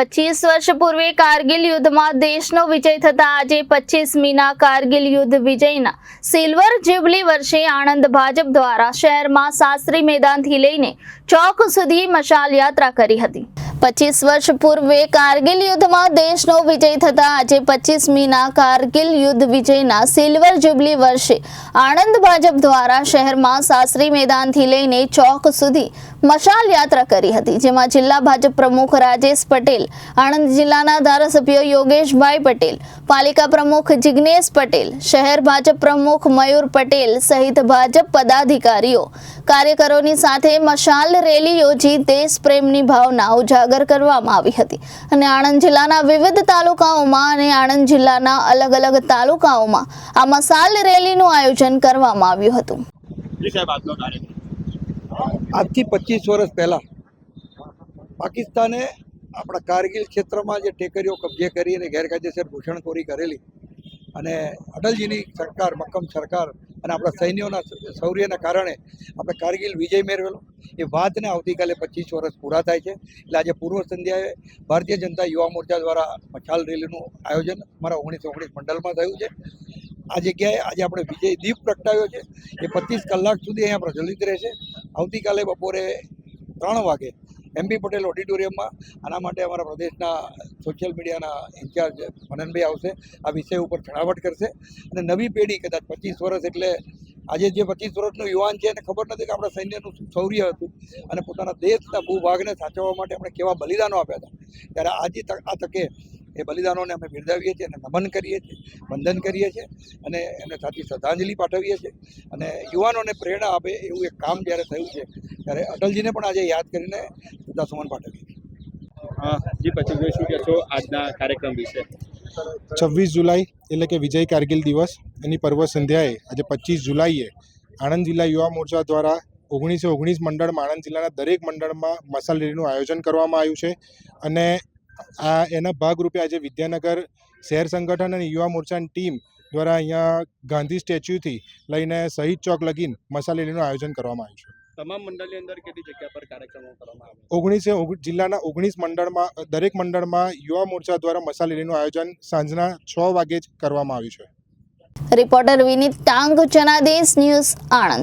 25 વર્ષ પૂર્વે કારગિલ યુદ્ધમાં દેશનો વિજય થતા આજે 25મીના કારગિલ યુદ્ધ વિજયના સિલ્વર જ્યુબલી વર્ષે આણંદ ભાજપ દ્વારા શહેરમાં શાસ્ત્રી મેદાનથી લઈને ચોક સુધી મશાલ યાત્રા કરી હતી। 25 વર્ષ પૂર્વે કારગિલ યુદ્ધમાં દેશનો વિજય થતા આજે 25મીના કારગિલ યુદ્ધ વિજયના સિલ્વર જ્યુબલી વર્ષે આણંદ ભાજપ દ્વારા શહેરમાં શાસ્ત્રી મેદાનથી લઈને ચોક સુધી મશાલ યાત્રા કરી હતી, જેમાં જિલ્લા ભાજપ પ્રમુખ રાજેશ પટેલ, આણંદ જિલ્લાના ધારાસભ્ય યોગેશભાઈ પટેલ, પાલિકા પ્રમુખ જિગ્નેશ પટેલ, શહેર ભાજપ પ્રમુખ મયુર પટેલ સહિત ભાજપ પદાધિકારીઓ કાર્યકરોની સાથે મશાલ રેલી યોજી દેશ પ્રેમની ભાવના ઉજાગર કરવામાં આવી હતી અને આણંદ જિલ્લાના વિવિધ તાલુકાઓમાં અને આણંદ જિલ્લાના અલગ અલગ તાલુકાઓમાં આ મશાલ રેલીનું આયોજન કરવામાં આવ્યું હતું। આજથી 25 વર્ષ પહેલાં પાકિસ્તાને આપણા કારગિલ ક્ષેત્રમાં જે ટેકરીઓ કબજે કરી અને ગેરકાયદેસર ઘૂસણખોરી કરેલી અને અટલજીની સરકાર, મક્કમ સરકાર અને આપણા સૈન્યોના શૌર્યના કારણે આપણે કારગિલ વિજય મેળવેલો એ વાતને આવતીકાલે 25 વર્ષ પૂરા થાય છે। એટલે આજે પૂર્વ સંધ્યાએ ભારતીય જનતા યુવા મોરચા દ્વારા મશાલ રેલીનું આયોજન અમારા 1919 મંડળમાં થયું છે। આ જગ્યાએ આજે આપણે વિજય દીપ પ્રગટાવ્યો છે, એ 25 કલાક સુધી અહીંયા પ્રજ્વલિત રહેશે। આવતીકાલે બપોરે 3 વાગે MP પટેલ ઓડિટોરિયમમાં આના માટે અમારા પ્રદેશના સોશિયલ મીડિયાના ઇન્ચાર્જ મનનભાઈ આવશે, આ વિષય ઉપર છણાવટ કરશે અને નવી પેઢી કદાચ 25 વર્ષ એટલે આજે જે 25 વર્ષનો યુવાન છે એને ખબર નથી કે આપણા સૈન્યનું શું શૌર્ય હતું અને પોતાના દેશના ભૂભાગને સાચવવા માટે આપણે કેવા બલિદાનો આપ્યા હતા। ત્યારે આજે આ તકે એ બલિદાનોને અમે બિરદાવીએ છીએ અને નમન કરીએ છીએ, વંદન કરીએ છીએ અને એમને સાચી શ્રદ્ધાંજલિ પાઠવીએ છીએ અને યુવાનોને પ્રેરણા આપે એવું એક કામ જ્યારે થયું છે ત્યારે અટલજીને પણ આજે યાદ કરીને શ્રદ્ધાસુમન પાઠવીએ છીએ। જી પછી શું કહેશો આજના કાર્યક્રમ વિશે? 26 જુલાઈ એટલે કે વિજય કારગિલ દિવસ, એની પર્વ સંધ્યાએ આજે 25 જુલાઈએ આણંદ જિલ્લા યુવા મોરચા દ્વારા 1919 મંડળમાં આણંદ જિલ્લાના દરેક મંડળમાં મશાલ રેલીનું આયોજન કરવામાં આવ્યું છે અને એના ભાગરૂપે આજે વિદ્યાનગર શહેર સંગઠન અને યુવા મોરચાની ટીમ દ્વારા અહીંયા ગાંધી સ્ટેચ્યુથી લઈને શહીદ ચોક લગીન મશાલ રેલીનું આયોજન કરવામાં આવ્યું છે। તમામ મંડળની અંદર કેટલી જગ્યા પર કાર્યક્રમો કરવામાં આવે? જિલ્લાના 19 મંડળમાં દરેક મંડળમાં યુવા મોરચા દ્વારા મશાલ રેલીનું આયોજન સાંજના 6 વાગે જ કરવામાં આવ્યું છે। રિપોર્ટર વિનીત ટાંગ, જનાદેશ ન્યૂઝ, આણંદ।